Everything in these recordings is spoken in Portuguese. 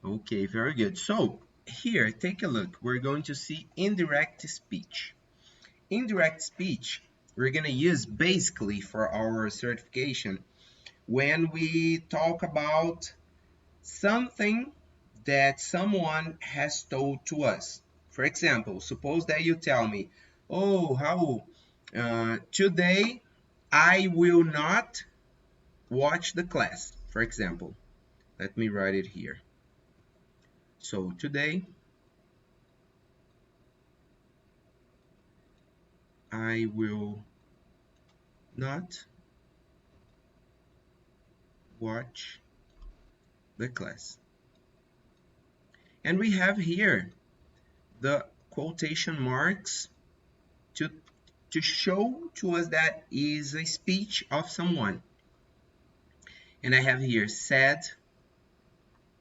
Okay, very good. So here, take a look. We're going to see indirect speech. Indirect speech, we're going to use basically for our certification when we talk about something that someone has told to us. For example, suppose that you tell me, oh, Raul, today I will not watch the class, for example. Let me write it here. So today I will not watch the class. And we have here the quotation marks to, to show to us that is a speech of someone. And I have here said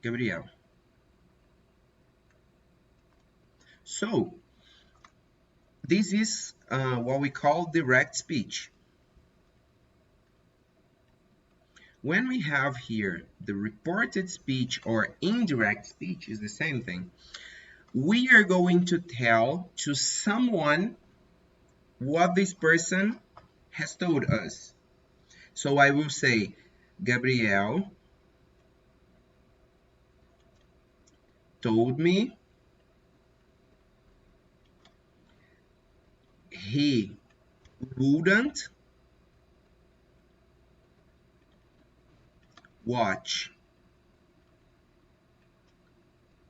Gabriel. So this is what we call direct speech. When we have here the reported speech or indirect speech is the same thing. We are going to tell to someone what this person has told us. So I will say, Gabriel told me he wouldn't watch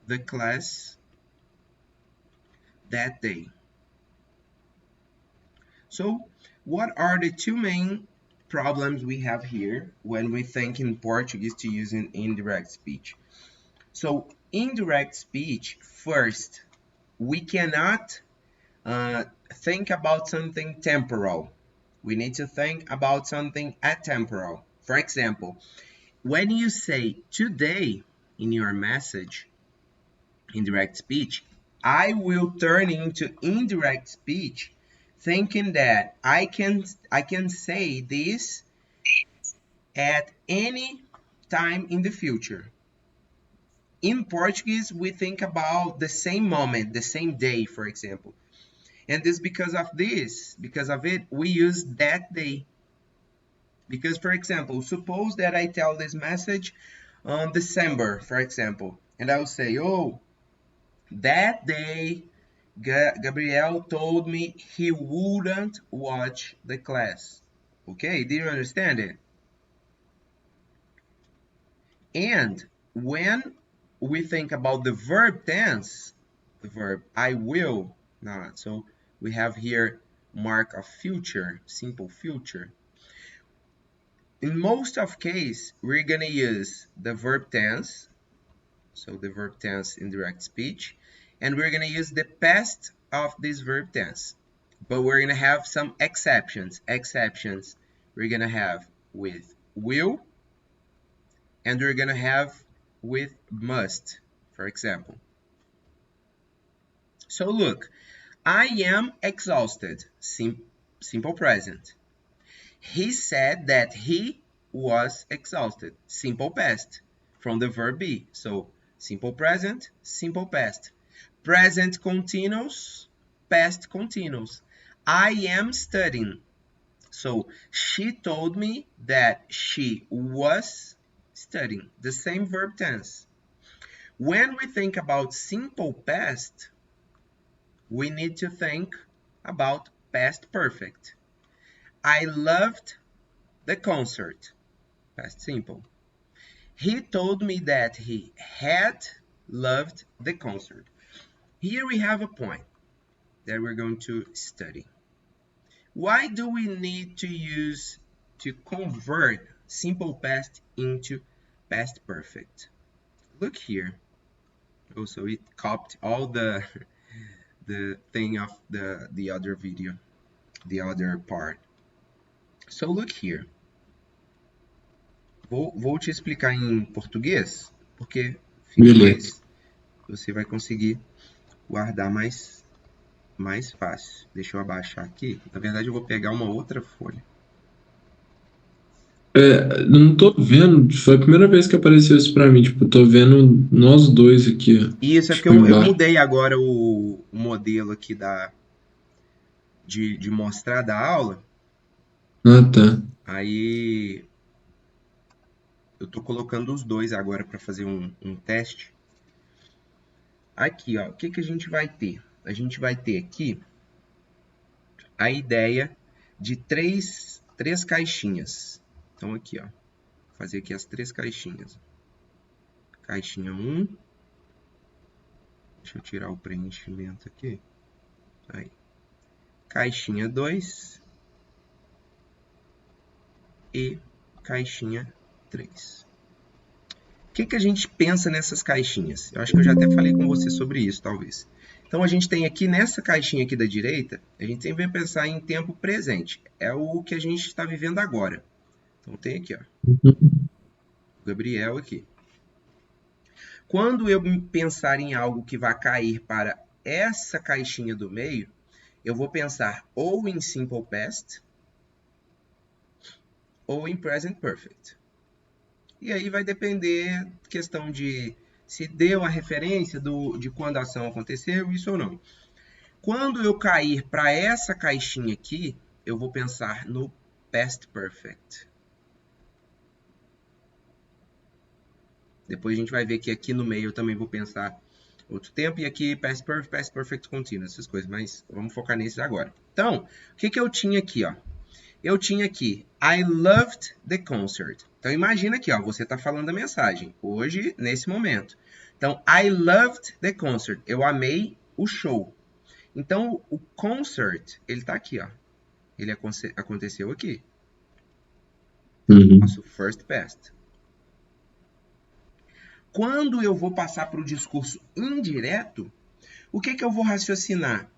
the class that day. So what are the two main problems we have here when we think in Portuguese to using indirect speech? So indirect speech, first, we cannot think about something temporal. We need to think about something atemporal. For example, when you say today in your message, indirect speech, I will turn into indirect speech thinking that I can say this at any time in the future. In Portuguese, we think about the same moment, the same day, for example. And this because of it, we use that day. Because, for example, suppose that I tell this message on December, for example, and I'll say, oh, that day, Gabriel told me he wouldn't watch the class. Okay, do you understand it? And when we think about the verb tense, the verb I will not. So we have here mark of future, simple future. In most of case, we're gonna use the verb tense, so the verb tense in direct speech, and we're gonna use the past of this verb tense. But we're gonna have some exceptions. Exceptions we're gonna have with will, and we're gonna have with must, for example. So look, I am exhausted, simple present. He said that he was exhausted, simple past, from the verb be. So simple present, simple past. Present continuous, past continuous. I am studying. So she told me that she was studying, the same verb tense. When we think about simple past, we need to think about past perfect. I loved the concert, past simple. He told me that he had loved the concert. Here we have a point that we're going to study. Why do we need to convert simple past into past perfect? Look here. Also, it copied all the thing of the other video, the other part. So look here. Vou te explicar em português, porque fica Beleza. mais. Você vai conseguir guardar mais fácil. Deixa eu abaixar aqui. Na verdade, eu vou pegar uma outra folha. Não tô vendo, foi a primeira vez que apareceu isso pra mim, tipo, eu tô vendo nós dois aqui, ó, Isso é porque tipo, eu embaixo. mudei agora o modelo aqui de mostrar da aula. Ah, tá. Aí eu tô colocando os dois agora para fazer um teste. Aqui, ó, o que que a gente vai ter? A gente vai ter aqui a ideia de três caixinhas. Então aqui, ó, vou fazer aqui as três caixinhas. Caixinha um, deixa eu tirar o preenchimento aqui. Aí. Caixinha 2 e caixinha 3. O que que a gente pensa nessas caixinhas? Eu acho que eu já até falei com você sobre isso, talvez. Então a gente tem aqui nessa caixinha aqui da direita, a gente sempre vai pensar em tempo presente. É o que a gente está vivendo agora. Então tem aqui, ó, Uhum. o Gabriel aqui. Quando eu pensar em algo que vai cair para essa caixinha do meio, eu vou pensar ou em Simple Past ou em Present Perfect. E aí vai depender questão de se deu a referência de quando a ação aconteceu, isso ou não. Quando eu cair para essa caixinha aqui, eu vou pensar no Past Perfect. Depois a gente vai ver que aqui no meio eu também vou pensar outro tempo e aqui Past Perfect Continuous, essas coisas, mas vamos focar nesses agora. Então, o que que eu tinha aqui, ó? Eu tinha aqui I loved the concert. Então imagina aqui, ó, você está falando a mensagem hoje nesse momento. Então I loved the concert. Eu amei o show. Então o concert, ele está aqui, ó. Ele aconteceu aqui. Uhum. Nosso first past. Quando eu vou passar para o discurso indireto, o que que eu vou raciocinar?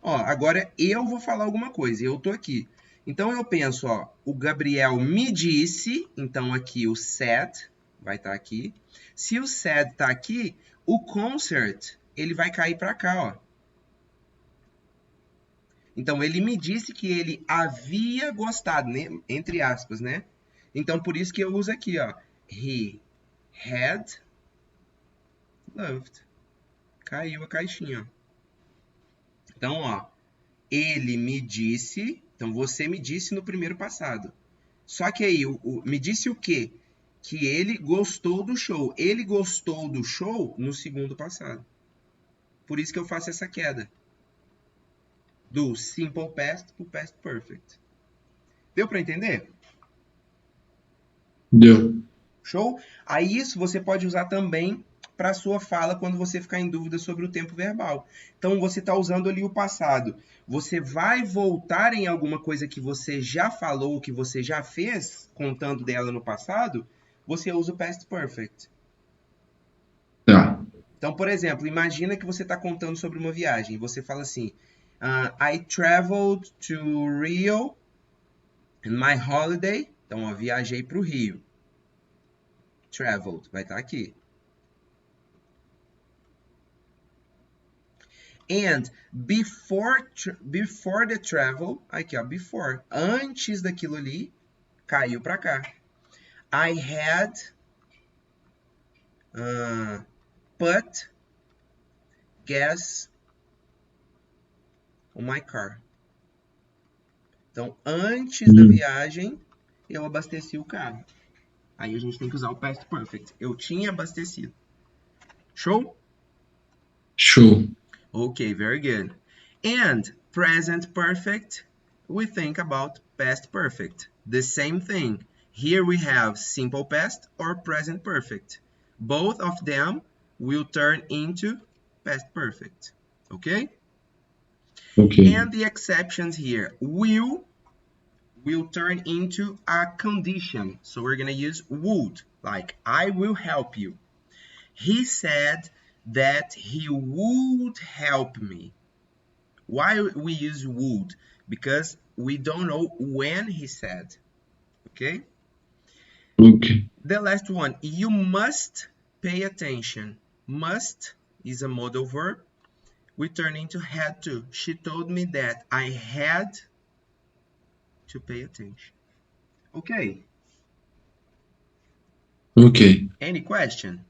Ó, agora eu vou falar alguma coisa, eu tô aqui. Então eu penso, ó, o Gabriel me disse, então aqui o said vai estar aqui. Se o said tá aqui, o concert, ele vai cair para cá, ó. Então ele me disse que ele havia gostado, né? Entre aspas, né? Então por isso que eu uso aqui, ó. He had loved. Caiu a caixinha, ó. Então, ó, ele me disse, então você me disse no primeiro passado. Só que aí, me disse o quê? Que ele gostou do show. Ele gostou do show no segundo passado. Por isso que eu faço essa queda. Do simple past para o past perfect. Deu para entender? Deu. Show? Aí isso você pode usar também para sua fala quando você ficar em dúvida sobre o tempo verbal. Então você está usando ali o passado. Você vai voltar em alguma coisa que você já falou, que você já fez, contando dela no passado, você usa o past perfect. Tá. Então, por exemplo, imagina que você está contando sobre uma viagem. Você fala assim: I traveled to Rio in my holiday. Então, eu viajei para o Rio. Traveled, vai estar aqui. And before the travel, aqui ó, before, antes daquilo ali, caiu para cá. I had put gas on my car. Então, antes da Hum. viagem, eu abasteci o carro. Aí a gente tem que usar o past perfect. Eu tinha abastecido. Show? Show. Okay, very good. And present perfect, we think about past perfect. The same thing. Here we have simple past or present perfect. Both of them will turn into past perfect. Okay? Ok. And the exceptions here. Will turn into a condition. So we're going to use would, like I will help you. He said that he would help me. Why we use would? Because we don't know when he said. Okay? Ok. The last one, you must pay attention. Must is a modal verb. We turn into had to. She told me that I had to pay attention. Ok. Okay. Any question?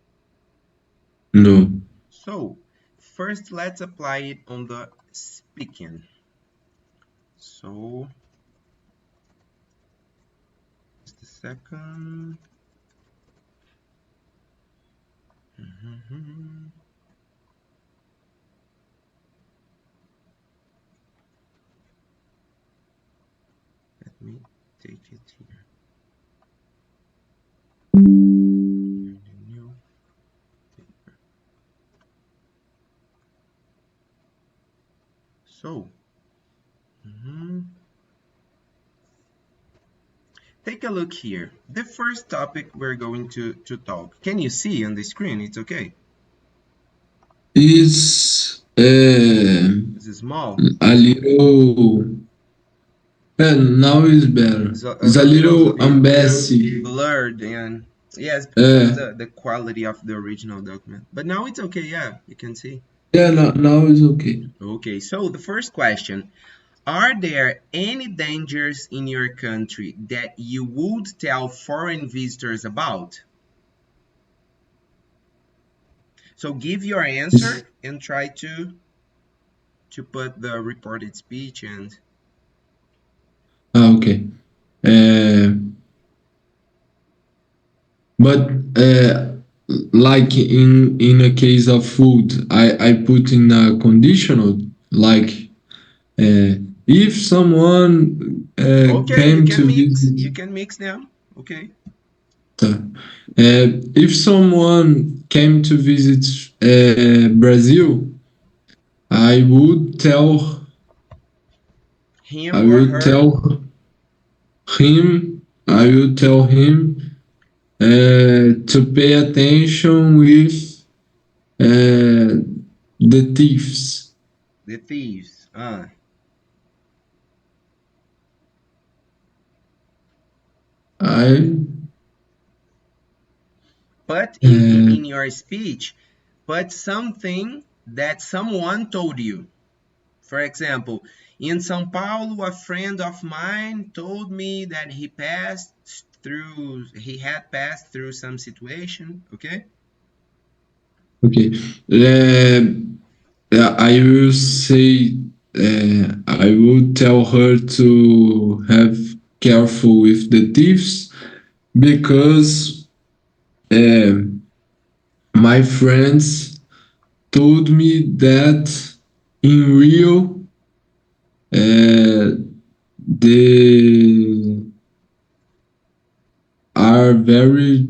No. So, first let's apply it on the speaking. So, just a second. Let me take it here. New paper. So, take a look here. The first topic we're going to talk. Can you see on the screen? It's okay. Is It's small. a little. Now is better. It's It's a little embassy. blurred and yes, because Uh, the quality of the original document. But now it's okay. Yeah, you can see. yeah, now is okay. Okay, so the first question. Are there any dangers in your country that you would tell foreign visitors about? So give your It's, answer and try to put the reported speech and okay. Uh, but like in a case of food, I put in a conditional like if someone okay, you came can to mix. You visit. can mix them. Okay. If someone came to visit Brazil, I would tell I Him or would her. tell I would tell him to pay attention with uh, the thieves. The thieves. I But uh, in your speech, put something that someone told you. For example, in São Paulo, a friend of mine told me that he had passed through some situation. Okay. okay. I will say I will tell her to have careful with the thieves because uh, my friends told me that in Rio they are very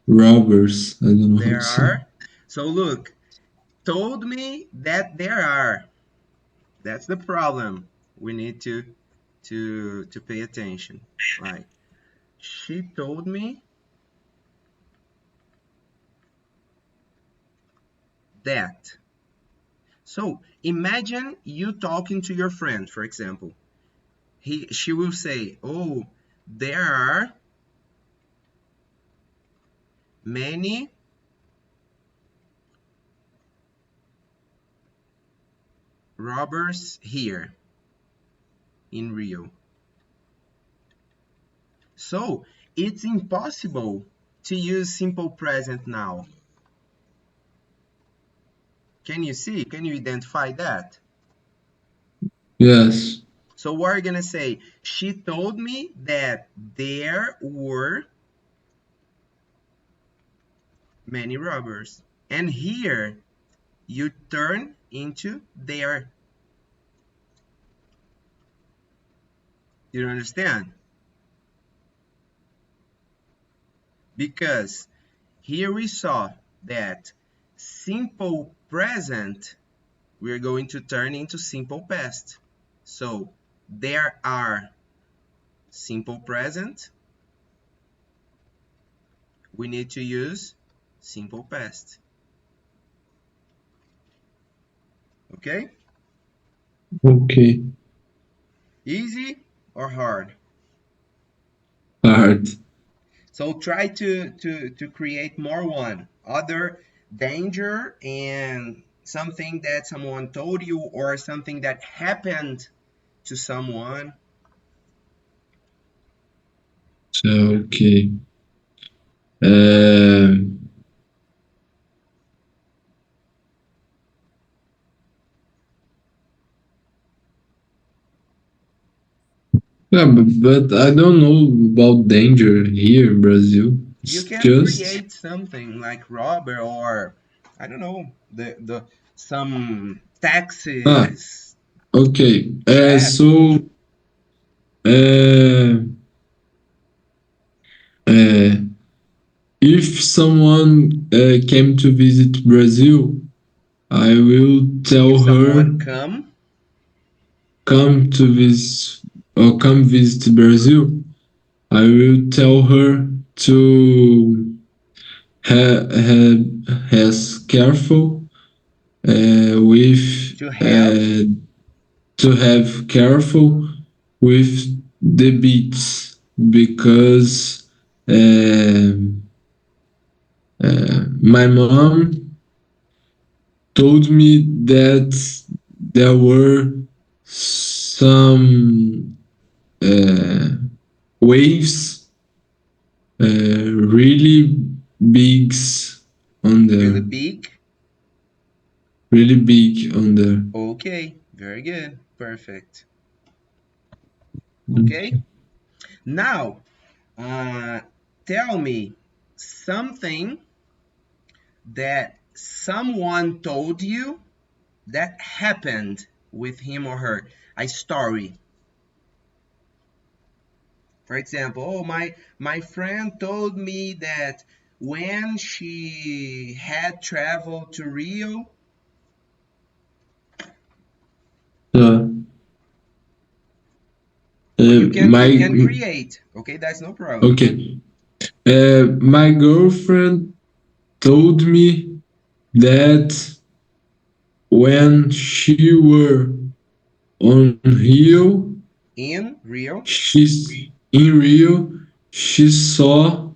robbers. I don't know how to There say. are. So look, told me that there are. That's the problem. We need to pay attention. Like she told me that. So imagine you talking to your friend, for example. She will say, "Oh, there are many robbers here in Rio." So it's impossible to use simple present now. Can you see? Can you identify that? Yes. So what are you gonna say? She told me that there were many robbers. And here you turn into there. You understand? Because here we saw that simple present we're going to turn into simple past. So there are simple present. We need to use simple past. Okay? Okay. Easy or hard? Hard. So try to create more one. Other danger and something that someone told you or something that happened to someone. So, okay. É, yeah, but I don't know about danger here in Brazil. You It's can just create something like robber, or I don't know, the some ah, taxes, okay. theft. Uh, uh, if someone came to visit Brazil, I will If tell her someone come to visit or come visit Brazil. I will tell her to has careful with to have, to have careful with the beats because my mom told me that there were some uh, waves really big on really there, big. really big on there. Okay, very good, perfect. Okay, now tell me something that someone told you that happened with him or her. A story. For example, oh, my friend told me that when she had traveled to Rio, Uh, or you my can create. Okay, that's no problem. okay. My girlfriend told me that when she were on Rio, In Rio. she's in Rio, she saw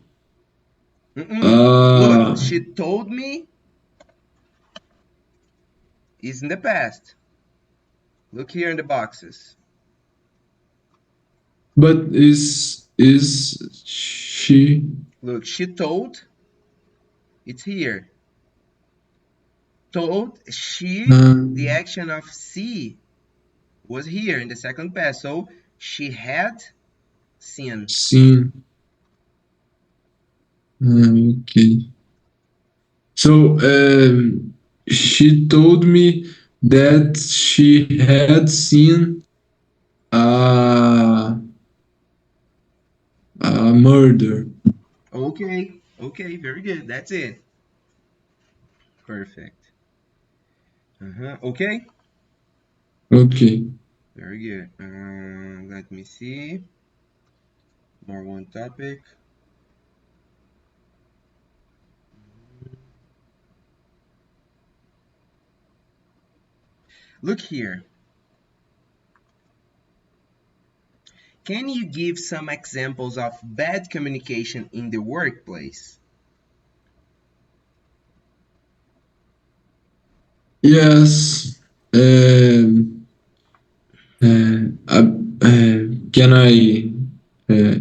Look, uh she told me is in the past. Look here in the boxes. but is she Look, she told, it's here. Told, she, uh, the action of see was here in the second past. So she had seen. seen okay. So she told me that she had seen a a murder. Okay, okay, very good. That's it. Perfect. Okay, Okay. very good. Let me see. More one topic. Look here. Can you give some examples of bad communication in the workplace? Yes. Um, can I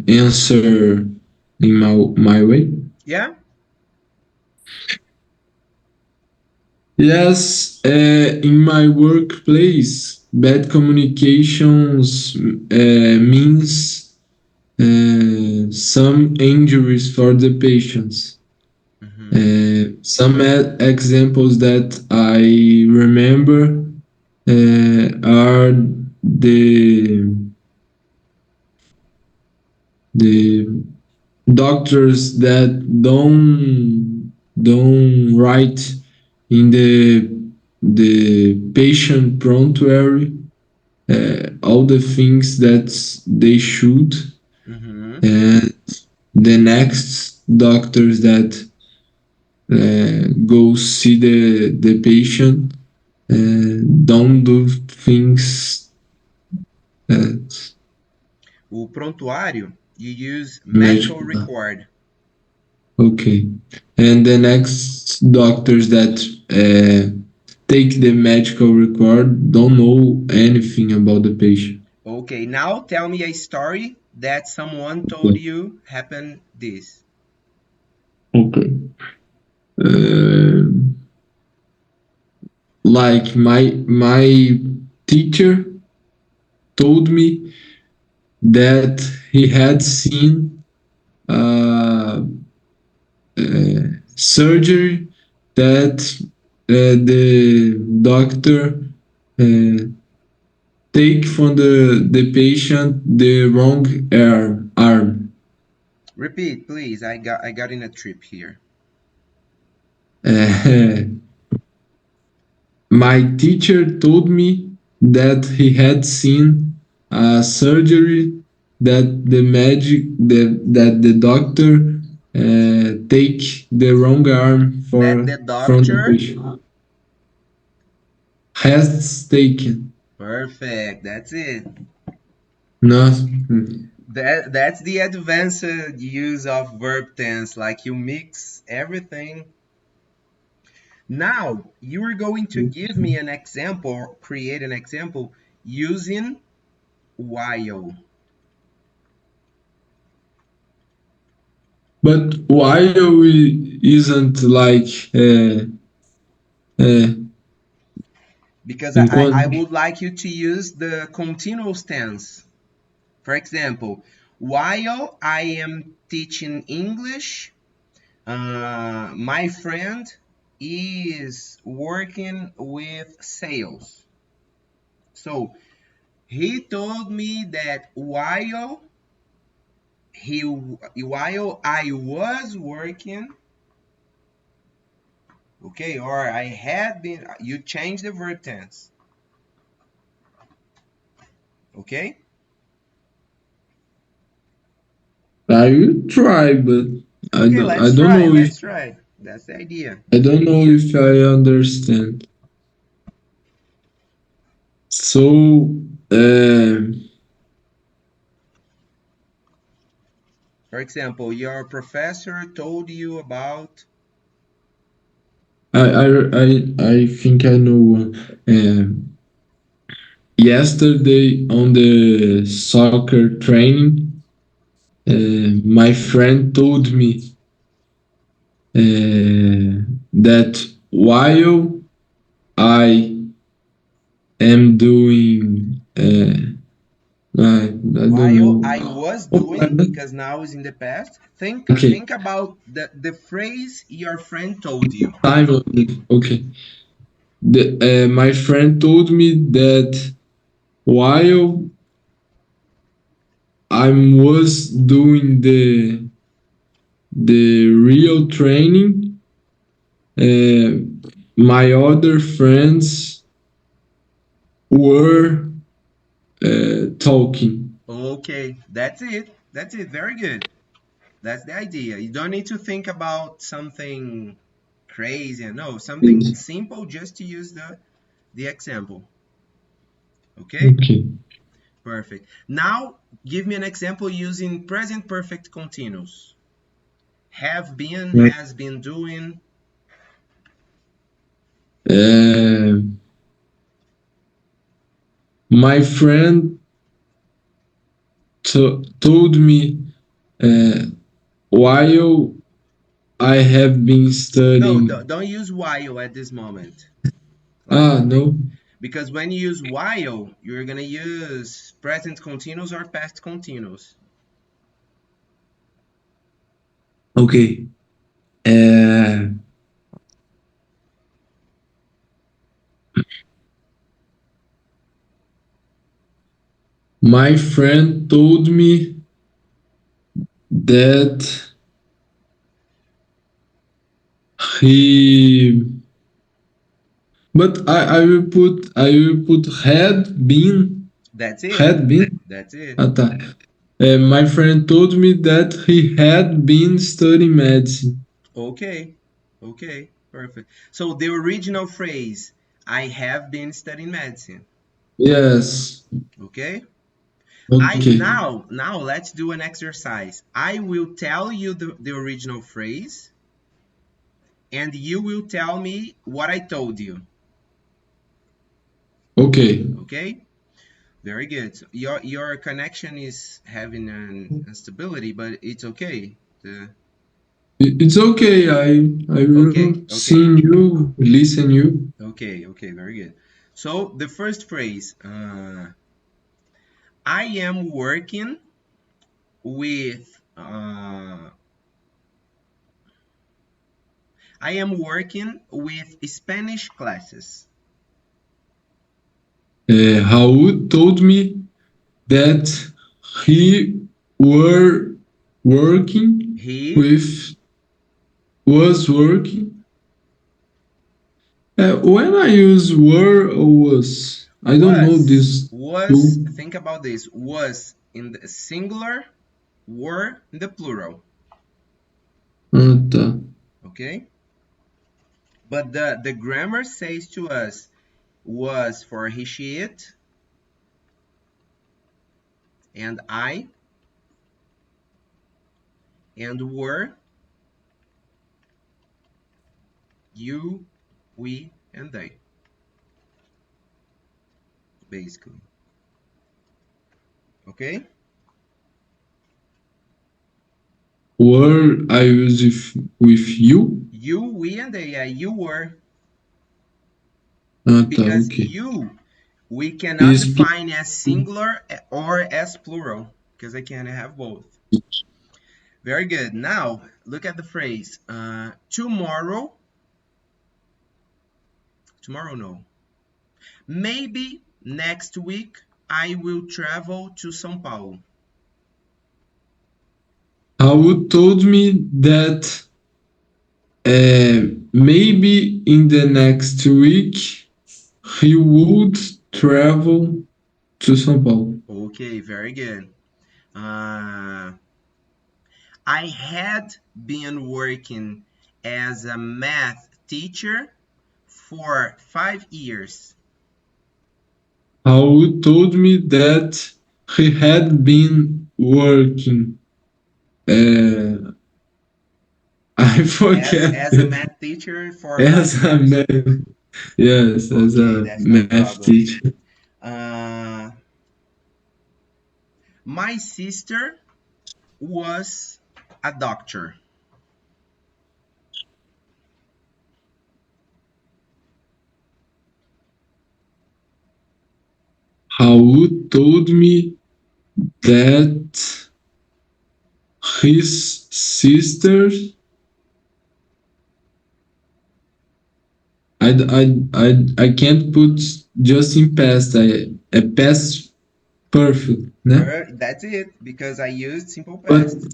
answer in my way? Yeah? Yes, in my workplace, bad communications means some injuries for the patients. Mm-hmm. Some examples that I remember are the the doctors that don't write in the patient prontuary all the things that they should, Mm-hmm. and the next doctors that go see the patient don't do things that O prontuário, you use medical medical. record. Okay. And the next doctors that take the medical record don't know anything about the patient. Okay, now tell me a story that someone told Okay. you happened this. Okay. Uh, like my teacher told me that he had seen uh, surgery that the doctor uh, take from the patient the wrong arm. Repeat, please. I got in a trip here. Uh, my teacher told me that he had seen a surgery that that the doctor take the wrong arm That for the from the doctor. patient has taken. Perfect. That's it. No, That's the advanced use of verb tense. Like you mix everything. Now you are going to give me an example, create an example using while. but why we isn't like uh, Because in I con- would like you to use the continuous tense. For example, while I am teaching English, my friend is working with sales. So he told me that while I was working, okay, or I had been, you change the verb tense, okay? I will try, but Okay, I let's don't try. know if Let's try. That's the idea. I understand. So uh, For example, your professor told you about. I think I know one. Yesterday on the soccer training, my friend told me that while I am doing, I don't While know. I was Oh, doing, because now is in the past, okay, think about the phrase your friend told you. time. Okay, my friend told me that while I was doing the real training, uh, my other friends were talking. Okay, that's it. That's it. Very good. That's the idea. You don't need to think about something crazy. No, something simple just to use the example. Okay? Okay. Perfect. Now, give me an example using present perfect continuous. Have been, has been doing. Uh, my friend told me uh, while I have been No, studying. don't use while at this moment. Like, Ah, no. because when you use while, you're gonna use present continuous or past continuous. Okay. Uh, my friend told me that he, but I will put That's it. had been. That's it. Ah, tá. My friend told me that he had been studying medicine. Okay. Okay. Perfect. So the original phrase, I have been studying medicine. Yes. Okay. I Okay. now let's do an exercise. I will tell you the original phrase, and you will tell me what I told you. Okay. Okay? Very good. So your connection is having an instability, but it's okay. The, It's okay. I will Okay, okay, sing you, listen you. okay, okay, very good. So the first phrase, I am working with, I am working with Spanish classes. Raul told me that he were working He with was working. When I use were or was, I don't know this was, two. think about this, was in the singular, were in the plural, Tá. okay? But the grammar says to us, was for he, she, it, and I, and were you, we, and they, basically. Okay? Were I use with you? You, we, and they. Yeah, you were. Tá, Because ok. you, we cannot Is define as singular or as plural, because I can have both. Very good. Now, look at the phrase. Tomorrow. Tomorrow, no. Maybe next week I will travel to São Paulo. Raul told me that maybe in the next week he would travel to São Paulo. Okay, very good. Uh, I had been working as a math teacher for 5 years. Raul told me that he had been working. Uh, I forget As a math teacher for five as a years. math, yes, as Okay, a that's no math problem. teacher. Uh, my sister was a doctor. Raul told me that his sister. I can't put just in past. A past perfect, né? That's it, because I used simple But past.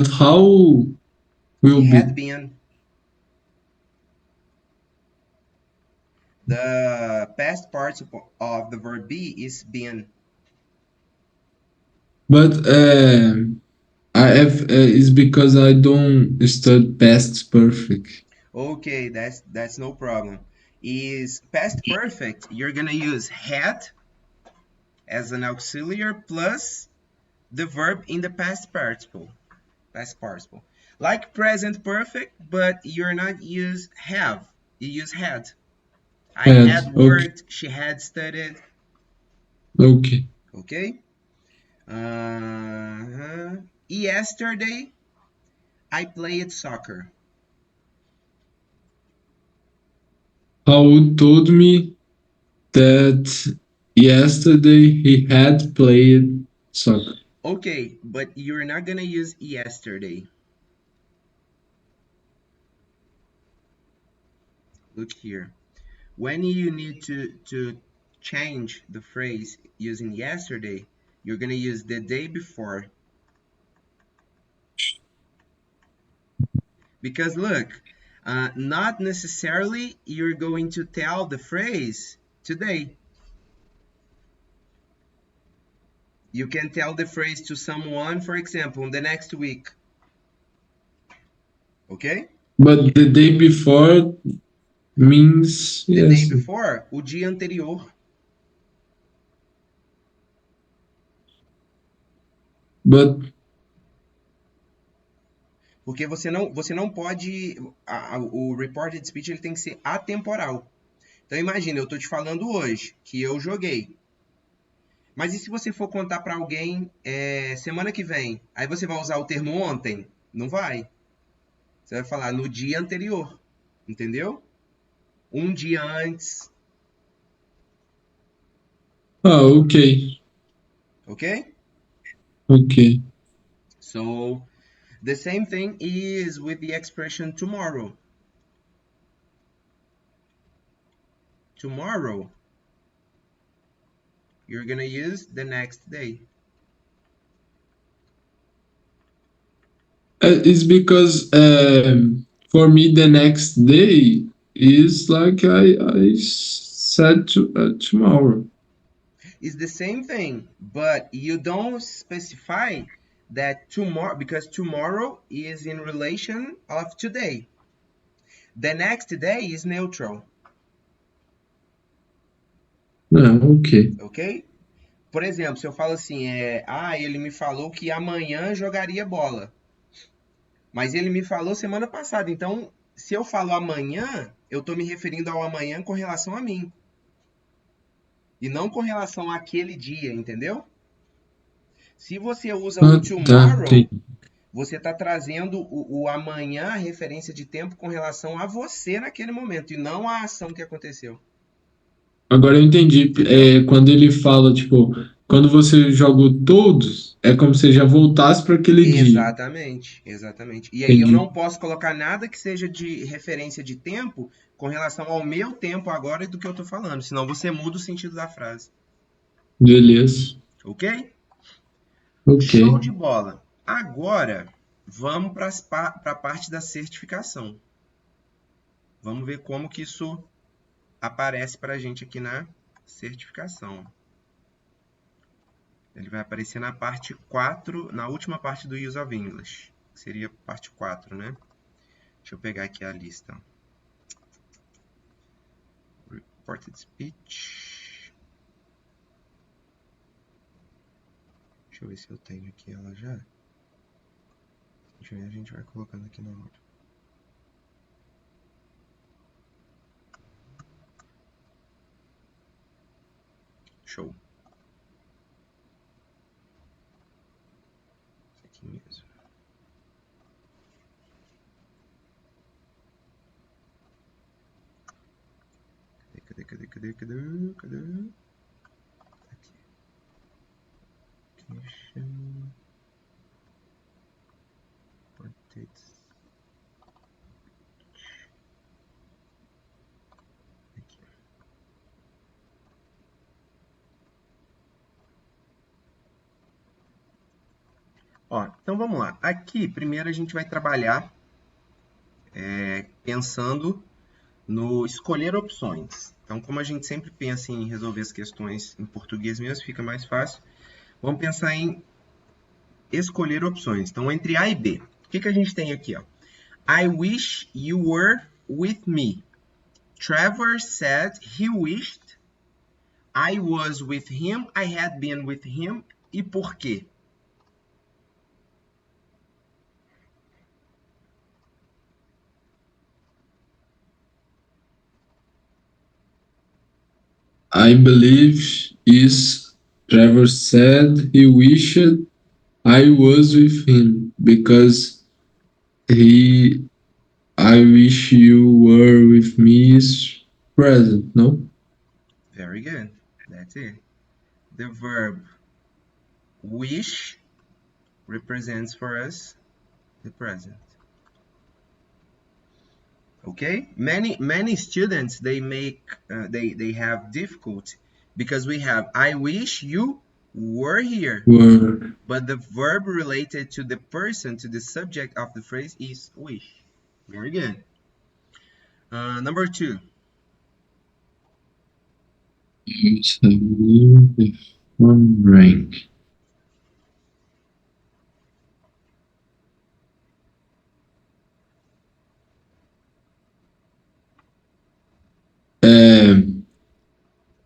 how will Had be? been. The past participle of the verb be is been. But I have is because I don't study past perfect. Okay, that's no problem. Is past perfect, you're gonna use had as an auxiliary plus the verb in the past participle. Past participle. Like present perfect, but you're not use have. You use had. I Had had okay, worked, she had studied. okay. Okay? Uh-huh. Yesterday, I played soccer. Paul told me that yesterday he had played soccer. Okay, but you're not gonna use yesterday. Look here. When you need to change the phrase using yesterday, you're gonna use the day before. Because look, not necessarily you're going to tell the phrase today. You can tell the phrase to someone, for example, in the next week. Okay? But the day before means The day yes. before, o dia anterior. But Porque você não pode. O reported speech ele tem que ser atemporal. Então imagina, eu estou te falando hoje que eu joguei. Mas e se você for contar para alguém semana que vem? Aí você vai usar o termo ontem? Não vai. Você vai falar no dia anterior, entendeu? Um dia antes, Ah, ok. ok? Ok. So the same thing is with the expression tomorrow. Tomorrow, you're gonna use the next day. It's because for me the next day is like I said tomorrow. It's the same thing, but you don't specify that tomorrow because tomorrow is in relation of today. The next day is neutral, Ah, ok. ok? Por exemplo, se eu falo assim, ele me falou que amanhã jogaria bola, mas ele me falou semana passada. Então, se eu falo amanhã, eu estou me referindo ao amanhã com relação a mim e não com relação àquele dia, entendeu? Se você usa o Ah, tá, tomorrow, entendi. você está trazendo o amanhã, a referência de tempo, com relação a você naquele momento e não à ação que aconteceu. Agora eu entendi. Entendeu? Quando ele fala, tipo, quando você joga todos, é como se já voltasse para aquele dia. Exatamente, exatamente. E aí eu Entendi. não posso colocar nada que seja de referência de tempo com relação ao meu tempo agora e do que eu estou falando, senão você muda o sentido da frase. Beleza. Ok? Ok. Show de bola. Agora vamos para a parte da certificação. Vamos ver como que isso aparece para a gente aqui na certificação. Ele vai aparecer na parte 4, na última parte do Use of English, que seria parte 4, né? Deixa eu pegar aqui a lista. Reported Speech. Deixa eu ver se eu tenho aqui ela já. A gente vai colocando aqui na hora. Show. Isso aqui mesmo. Cadê? Aqui. Application. Reported. Aqui. Ó, então vamos lá. Aqui, primeiro a gente vai trabalhar pensando no escolher opções. Então, como a gente sempre pensa em resolver as questões em português mesmo, fica mais fácil. Vamos pensar em escolher opções. Então, entre A e B. O que a gente tem aqui? Ó? I wish you were with me. Trevor said he wished I was with him. I had been with him. E por quê? I believe is Trevor said he wished I was with him because he I wish you were with me is present, no? Very good. That's it. The verb wish represents for us the present. Okay, many students they have difficulty because we have I wish you were here, Were. but the verb related to the person, to the subject of the phrase is wish. Very good. Number 2. It's a new one rank.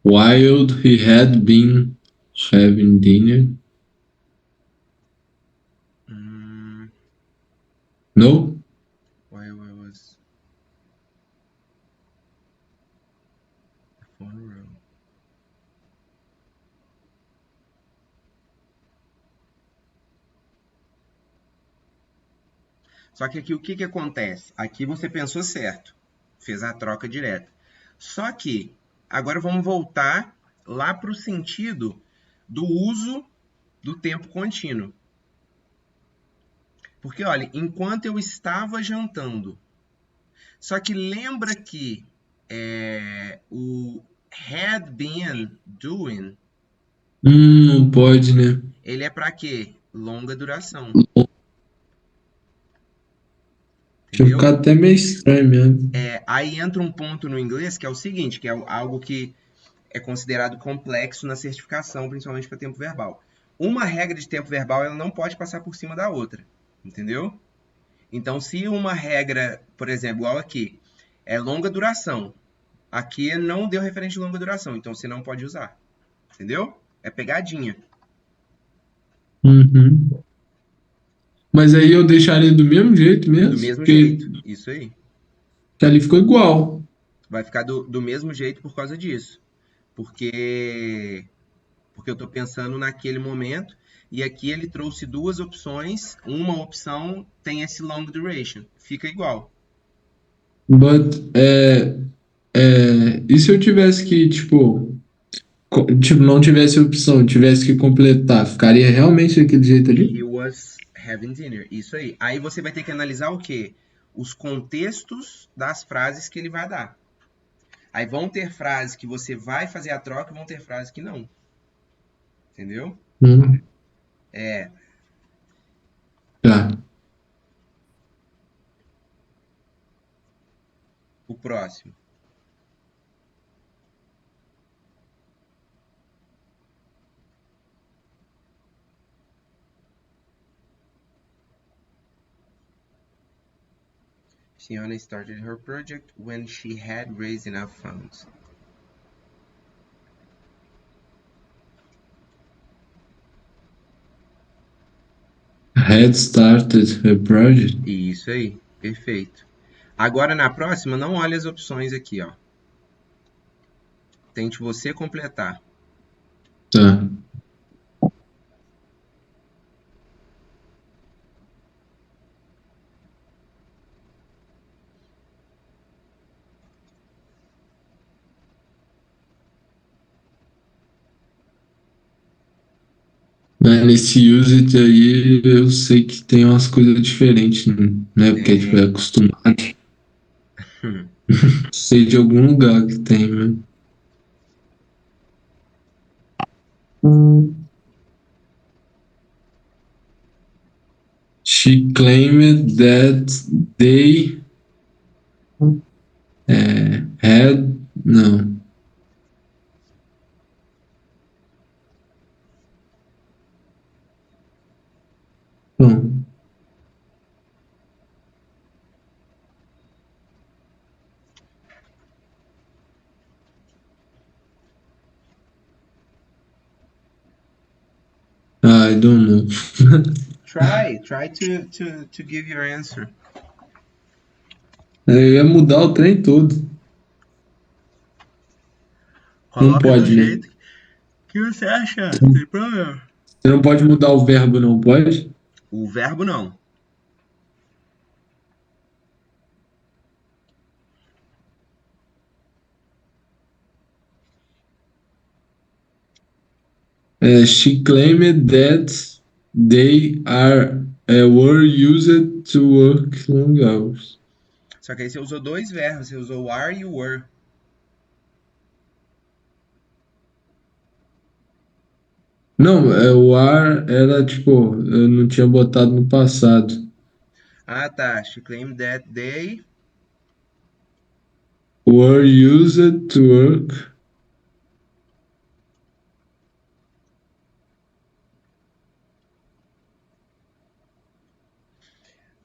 While he had been having dinner. No? While I was the phone room. Só que aqui o que acontece? Aqui você pensou certo, fez a troca direta. Só que agora vamos voltar lá para o sentido do uso do tempo contínuo. Porque, olha, enquanto eu estava jantando. Só que lembra que o had been doing, Não pode, né? ele é para quê? Longa duração. Tinha Entendeu? ficado até meio estranho mesmo. Aí entra um ponto no inglês que é o seguinte, que é algo que é considerado complexo na certificação, principalmente para tempo verbal. Uma regra de tempo verbal ela não pode passar por cima da outra, entendeu? Então, se uma regra, por exemplo, igual aqui, é longa duração, aqui não deu referente de longa duração, então você não pode usar, entendeu? É pegadinha. Uhum. Mas aí eu deixaria do mesmo jeito Do mesmo, mesmo porque jeito, isso aí. ali ficou igual. Vai ficar do mesmo jeito por causa disso. Porque eu estou pensando naquele momento, e aqui ele trouxe duas opções, uma opção tem esse long duration, fica igual. But, e se eu tivesse que, tipo, não tivesse opção, tivesse que completar, ficaria realmente daquele jeito He ali? was having dinner, isso aí. Aí você vai ter que analisar o quê? Os contextos das frases que ele vai dar. Aí vão ter frases que você vai fazer a troca e vão ter frases que não. Entendeu? Hum, É, tá. o próximo. Fiona started her project when she had raised enough funds. Had started a project? Isso aí, perfeito. Agora na próxima, não olhe as opções aqui, ó. Tente você completar. Tá. Nesse use it aí, eu sei que tem umas coisas diferentes, né? Porque tipo, é Tem. acostumado. Sei de algum lugar que tem, né? She claimed that they had. Não. Bom, I don't know. Try to give your answer. Eu ia mudar o trem todo. Não Coloca do pode, né? jeito que você acha, não tem problema. Você não pode mudar o verbo, não pode? O verbo não. She claimed that they were used to work long hours. Só que aí você usou dois verbos, você usou are e were. Não, o are era tipo, eu não tinha botado no passado. Ah, tá. She claimed that they. Were used to work.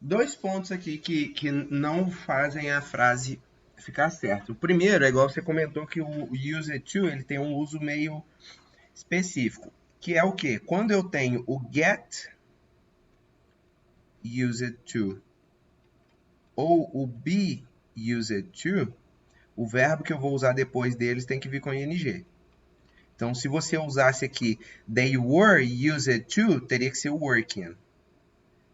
Dois pontos aqui que não fazem a frase ficar certa. O primeiro é igual você comentou que o use to ele tem um uso meio específico, que é o quê? Quando eu tenho o get used to ou o be used to, o verbo que eu vou usar depois deles tem que vir com ing. Então, se você usasse aqui they were used to, teria que ser o working.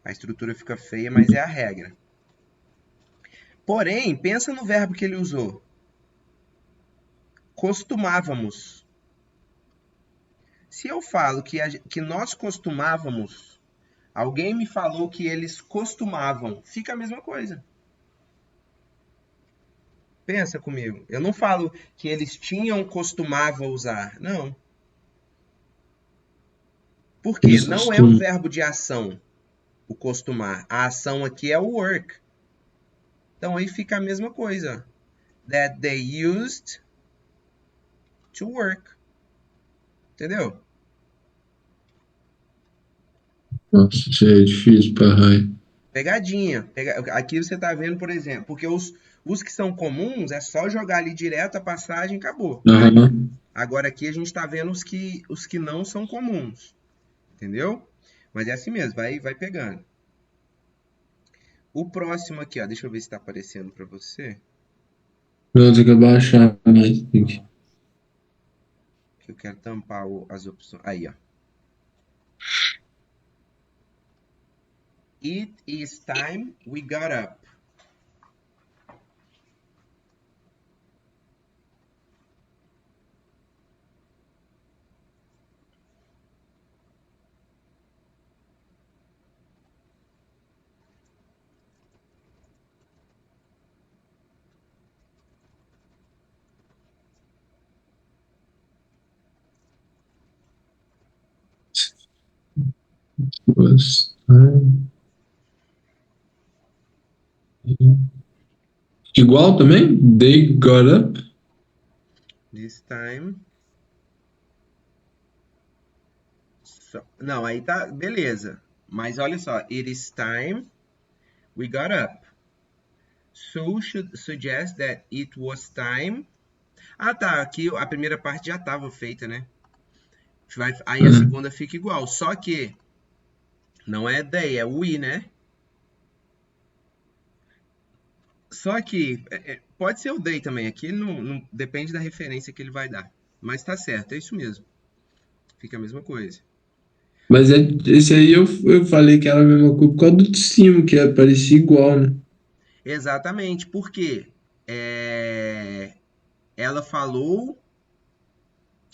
A estrutura fica feia, mas é a regra. Porém, pensa no verbo que ele usou. Costumávamos. Se eu falo que nós costumávamos, alguém me falou que eles costumavam, fica a mesma coisa. Pensa comigo. Eu não falo que eles costumavam usar. Não. Por quê? Eles Não é um costumam. verbo de ação, o costumar. A ação aqui é o work. Então aí fica a mesma coisa. That they used to work. Entendeu? Nossa, isso é difícil pra raio. Pegadinha. Aqui você está vendo, por exemplo, porque os que são comuns é só jogar ali direto a passagem e acabou. Aham. Agora aqui a gente está vendo os que não são comuns. Entendeu? Mas é assim mesmo, vai pegando. O próximo aqui, ó, deixa eu ver se está aparecendo para você. Não, tem que abaixar mais. Que eu quero tampar as opções. Aí, ó. It is time we got up. Duas. Igual também? They got up? This time. Não, aí tá, beleza. Mas olha só, it is time we got up. So should suggest that it was time. Ah, tá, aqui a primeira parte já estava feita, né? Aí a segunda fica igual, só que não é they, é we, né? Só que pode ser o they também, aqui não depende da referência que ele vai dar. Mas tá certo, é isso mesmo. Fica a mesma coisa. Mas esse aí eu falei que era a mesma coisa por causa do de cima, que parecia igual, né? Exatamente, porque ela falou,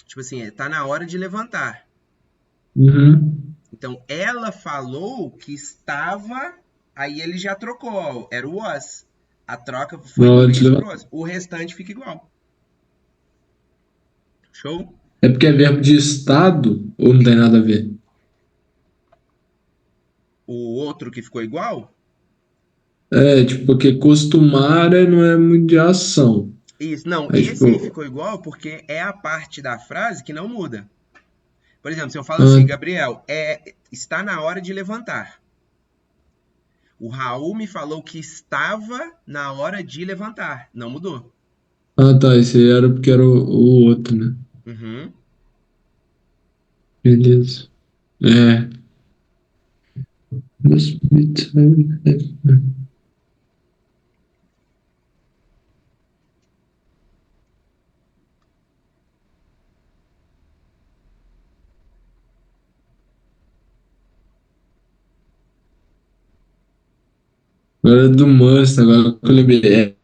tipo assim, tá na hora de levantar. Uhum. Então, ela falou que estava, aí ele já trocou, era o was. A troca foi Na do hora de is pro levantar. was. O restante fica igual. Show? É porque é verbo de estado ou não tem nada a ver? O outro que ficou igual? É, tipo, porque costumar não é muito de ação. Isso, não, Aí, esse aí tipo, ficou igual porque é a parte da frase que não muda. Por exemplo, se eu falo assim, ah, Gabriel, está na hora de levantar. O Raul me falou que estava na hora de levantar. Não mudou. tá, esse aí era porque era o outro, né? Uhum. Beleza. É. Must be time. Agora é do must, agora que eu lembrei.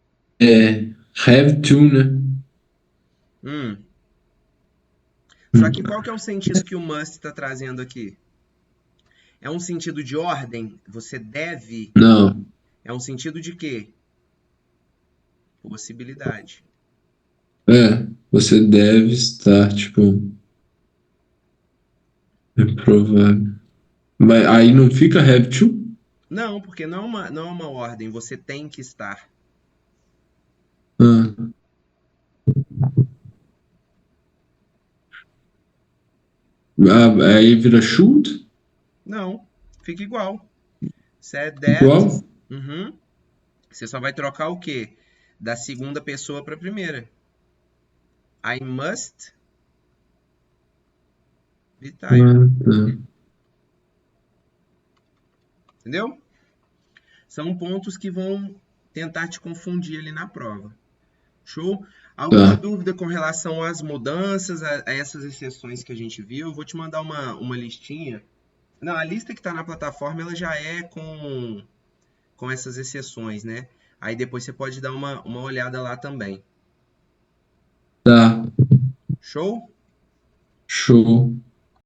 Have to, né? Hum. Só que Hum. qual que é o sentido que o must está trazendo aqui? É um sentido de ordem? Você deve? Não. É um sentido de quê? Possibilidade. Você deve estar, tipo, é provável. Mas aí não fica have to? Não, porque não é uma ordem. Você tem que estar. Ah, aí vira should? Não, fica igual. Said that. Igual? Uhum. Você só vai trocar o quê? Da segunda pessoa para a primeira. I must be tired. Tá. Entendeu? São pontos que vão tentar te confundir ali na prova. Show? Alguma Tá. dúvida com relação às mudanças, a essas exceções que a gente viu? Eu vou te mandar uma listinha Não, a lista que está na plataforma ela já é com essas exceções, né? Aí depois você pode dar uma olhada lá também. Tá, Show? show.